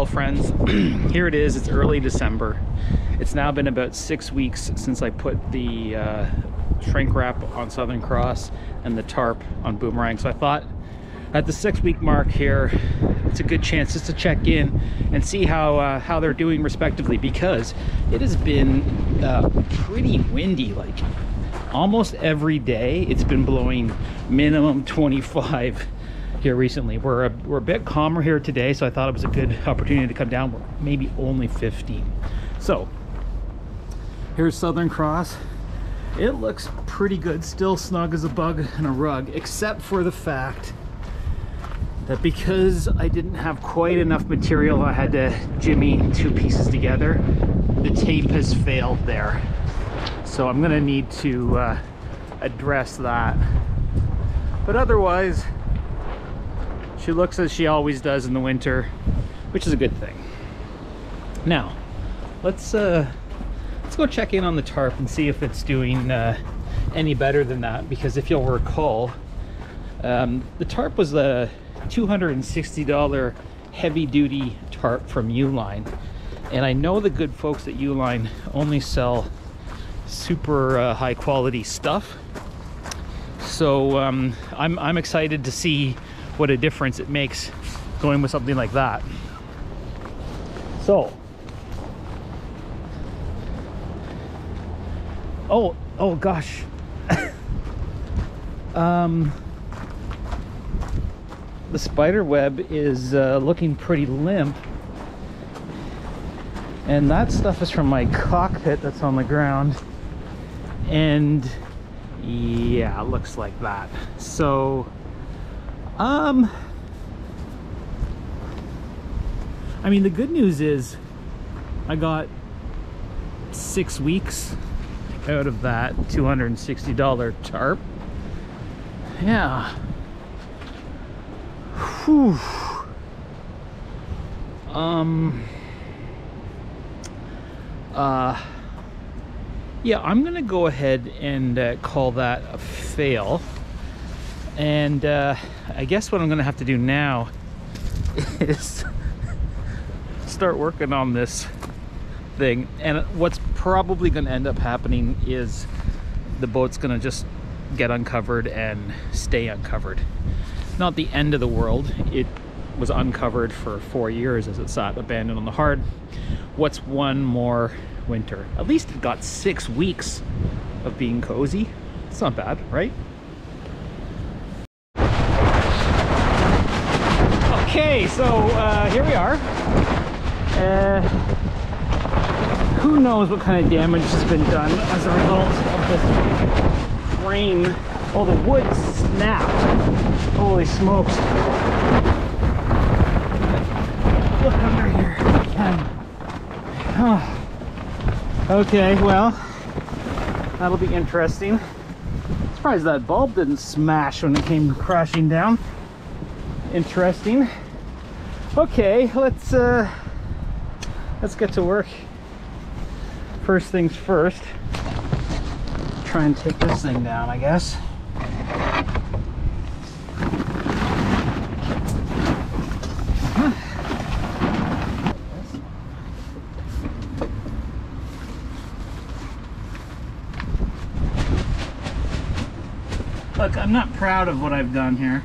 Well, friends, here it is. It's early December. It's now been about 6 weeks since I put the shrink wrap on Southern Cross and the tarp on Boomerang. So I thought at the 6-week mark here, it's a good chance just to check in and see how they're doing respectively, because it has been pretty windy. Like almost every day it's been blowing minimum 25 here recently. We're a bit calmer here today, so I thought it was a good opportunity to come down. We're maybe only 15. So here's Southern Cross. It looks pretty good, still snug as a bug in a rug, except for the fact that because I didn't have quite enough material, I had to jimmy 2 pieces together. The tape has failed there, so I'm gonna need to address that. But otherwise, she looks as she always does in the winter, which is a good thing. Now, let's go check in on the tarp and see if it's doing any better than that, because if you'll recall, the tarp was a $260 heavy-duty tarp from Uline, and I know the good folks at Uline only sell super high-quality stuff. So I'm excited to see what a difference it makes going with something like that. So, oh gosh, the spider web is looking pretty limp, and that stuff is from my cockpit that's on the ground, and yeah, it looks like that. So I mean, the good news is I got 6 weeks out of that $260 tarp. Yeah. Whew. Yeah, I'm gonna go ahead and call that a fail. And I guess what I'm gonna have to do now is start working on this thing. And what's probably gonna end up happening is the boat's gonna just get uncovered and stay uncovered. Not the end of the world. It was uncovered for 4 years as it sat abandoned on the hard. What's one more winter? At least it got 6 weeks of being cozy. It's not bad, right? Okay, so here we are. Who knows what kind of damage has been done as a result of this rain. Oh, the wood snapped. Holy smokes. Look under here if you can. Oh. Okay, well, that'll be interesting. Surprised that bulb didn't smash when it came crashing down. Interesting. Okay, let's get to work. First things first, try and take this thing down, I guess. Look, I'm not proud of what I've done here.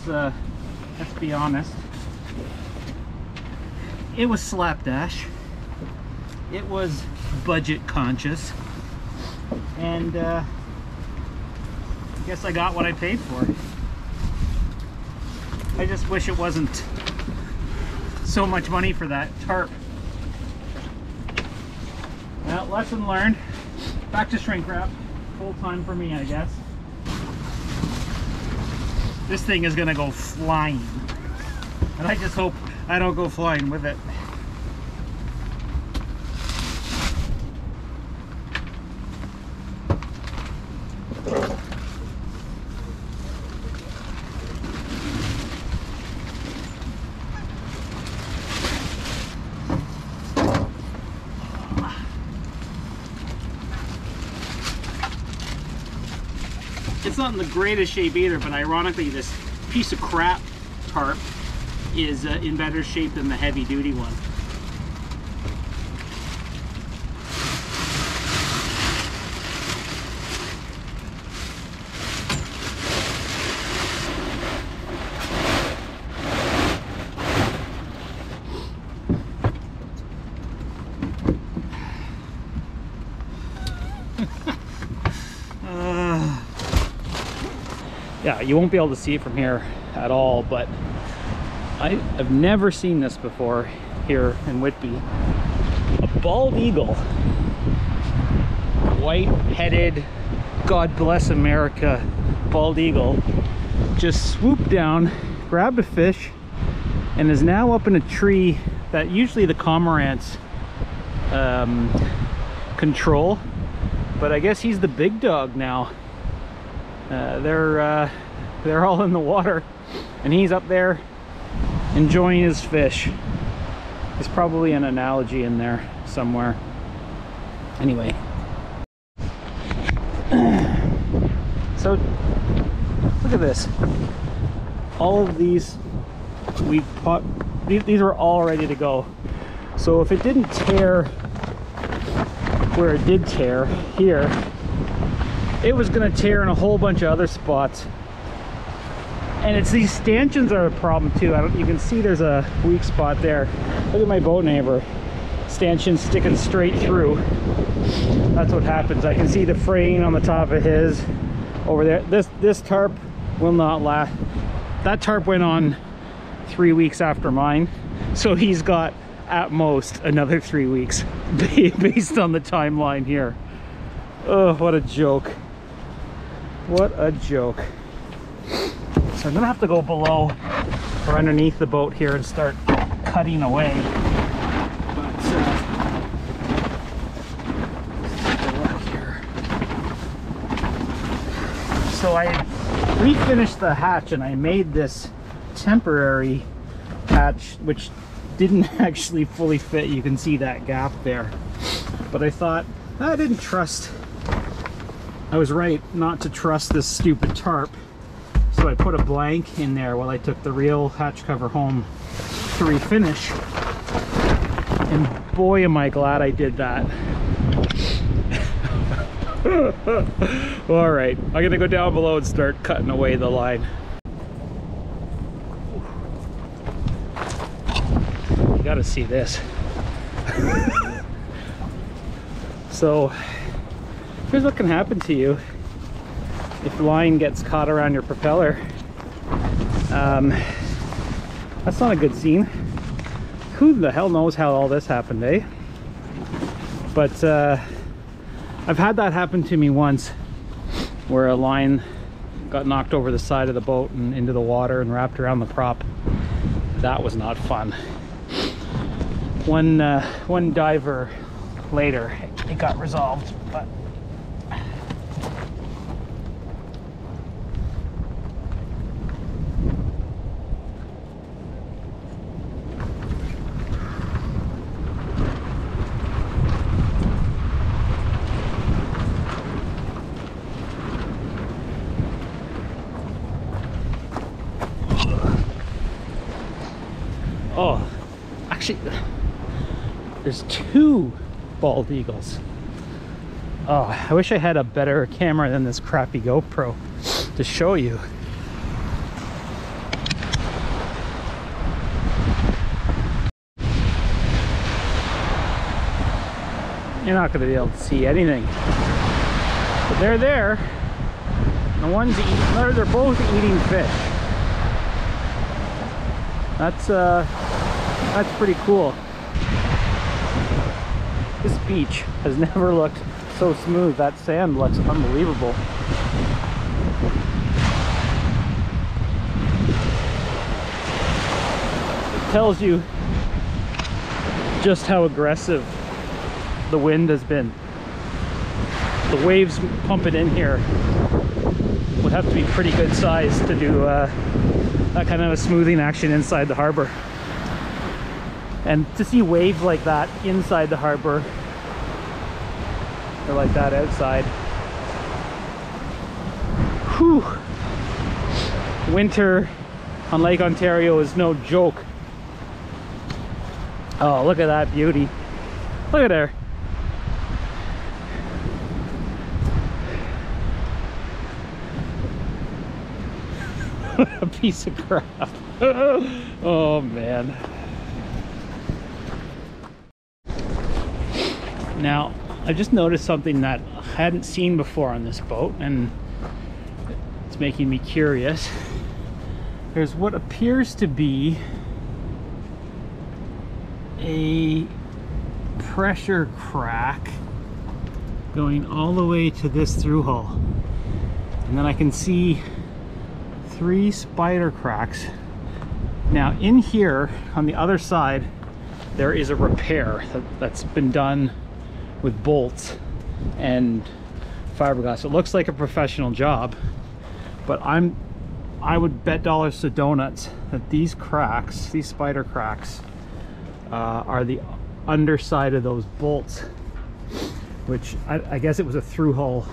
Let's be honest. It was slapdash. It was budget conscious, and I guess I got what I paid for. I just wish it wasn't so much money for that tarp. Well, lesson learned. Back to shrink wrap. Full time for me, I guess. This thing is gonna go flying, and I just hope I don't go flying with it. It's not in the greatest shape either, but ironically this piece of crap tarp is in better shape than the heavy duty one. Yeah, you won't be able to see it from here at all, but I've never seen this before here in Whitby. A bald eagle, white-headed, God bless America, bald eagle, just swooped down, grabbed a fish, and is now up in a tree that usually the cormorants control, but I guess he's the big dog now. They're all in the water, and he's up there enjoying his fish. There's probably an analogy in there somewhere. Anyway, so look at this. All of these we've caught. These were all ready to go. So if it didn't tear where it did tear here, it was going to tear in a whole bunch of other spots. And it's these stanchions are a problem too. You can see there's a weak spot there. Look at my boat neighbor. Stanchion sticking straight through. That's what happens. I can see the fraying on the top of his over there. This tarp will not last. That tarp went on 3 weeks after mine. So he's got at most another 3 weeks based on the timeline here. Oh, what a joke. What a joke. So I'm gonna have to go below or underneath the boat here and start cutting away. But good luck here. So I refinished the hatch and I made this temporary hatch which didn't actually fully fit. You can see that gap there. But I thought I didn't trust. I was right not to trust this stupid tarp. So I put a blank in there while I took the real hatch cover home to refinish. And boy, am I glad I did that. All right, I'm gonna go down below and start cutting away the line. You gotta see this. So here's what can happen to you if line gets caught around your propeller. That's not a good scene. Who the hell knows how all this happened, eh? But I've had that happen to me once, where a line got knocked over the side of the boat and into the water and wrapped around the prop. That was not fun. One diver later, it got resolved, but oh, actually, there's 2 bald eagles. Oh, I wish I had a better camera than this crappy GoPro to show you. You're not going to be able to see anything. But they're there. The one's eating, they're both eating fish. That's pretty cool. This beach has never looked so smooth. That sand looks unbelievable. It tells you just how aggressive the wind has been. The waves pumping in here would have to be pretty good size to do that kind of a smoothing action inside the harbor. And to see waves like that inside the harbor or like that outside, whew, winter on Lake Ontario is no joke. Oh, look at that beauty. Look at her. A piece of crap. Oh man. Now, I just noticed something that I hadn't seen before on this boat, and it's making me curious. There's what appears to be a pressure crack going all the way to this through hull, and then I can see 3 spider cracks. Now in here on the other side there is a repair that's been done with bolts and fiberglass. It looks like a professional job, but I would bet dollars to donuts that these cracks, these spider cracks, are the underside of those bolts, which I guess it was a through hull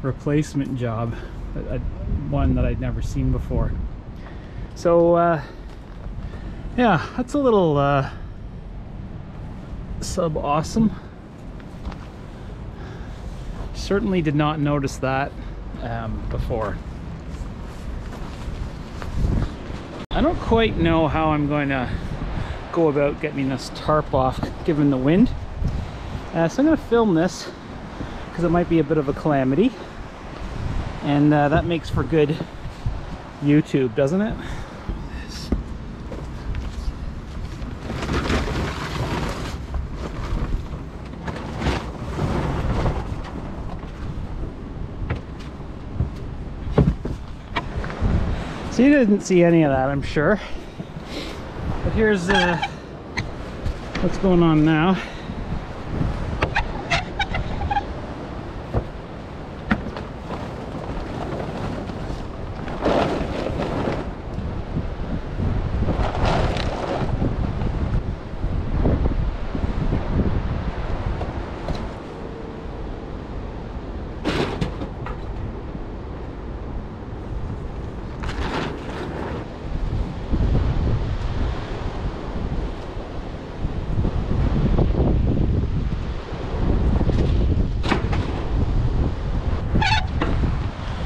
replacement job, one that I'd never seen before. So yeah, that's a little sub awesome. Certainly did not notice that before. I don't quite know how I'm going to go about getting this tarp off given the wind. So I'm going to film this because it might be a bit of a calamity, and that makes for good YouTube, doesn't it? So you didn't see any of that, I'm sure. But here's what's going on now.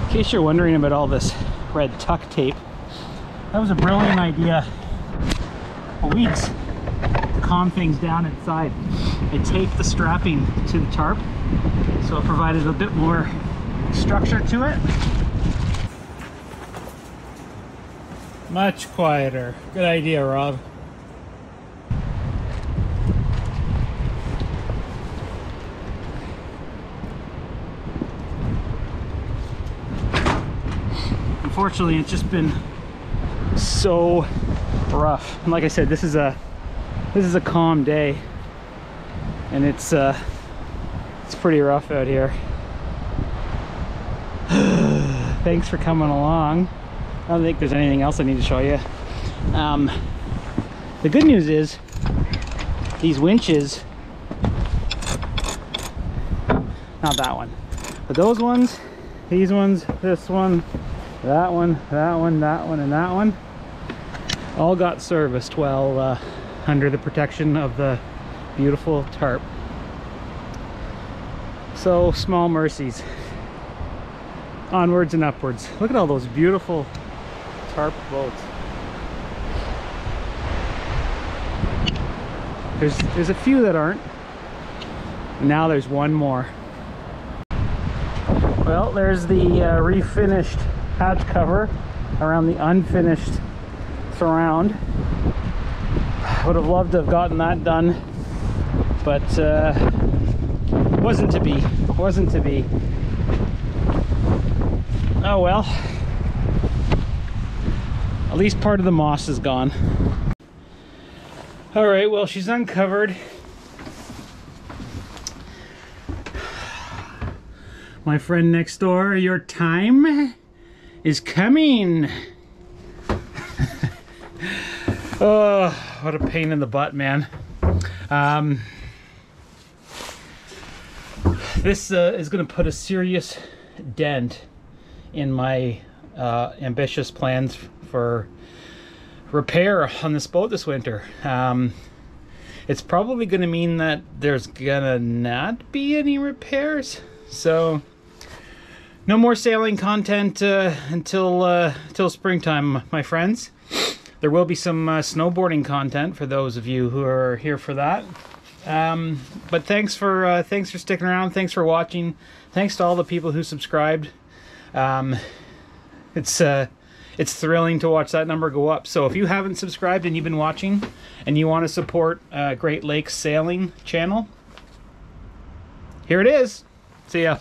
In case you're wondering about all this red tuck tape, that was a brilliant idea weeks to calm things down inside. I taped the strapping to the tarp, so it provided a bit more structure to it. Much quieter. Good idea, Rob. Unfortunately, it's just been so rough, and like I said, this is a calm day, and it's pretty rough out here. Thanks for coming along. I don't think there's anything else I need to show you. The good news is these winches, not that one, but those ones, these ones, this one, that one, that one, that one, and that one, all got serviced while under the protection of the beautiful tarp. So small mercies. Onwards and upwards. Look at all those beautiful tarp boats. There's a few that aren't. Now there's one more. Well, there's the refinished hatch cover around the unfinished surround. Would have loved to have gotten that done, but wasn't to be. Wasn't to be. Oh well. At least part of the moss is gone. All right, well, she's uncovered. My friend next door, your time is coming. Oh, what a pain in the butt, man. This is going to put a serious dent in my ambitious plans for repair on this boat this winter. It's probably going to mean that there's gonna not be any repairs, so no more sailing content until springtime, my friends. There will be some snowboarding content for those of you who are here for that. But thanks for sticking around. Thanks for watching. Thanks to all the people who subscribed. It's thrilling to watch that number go up. So if you haven't subscribed and you've been watching and you want to support Great Lakes Sailing channel, here it is. See ya.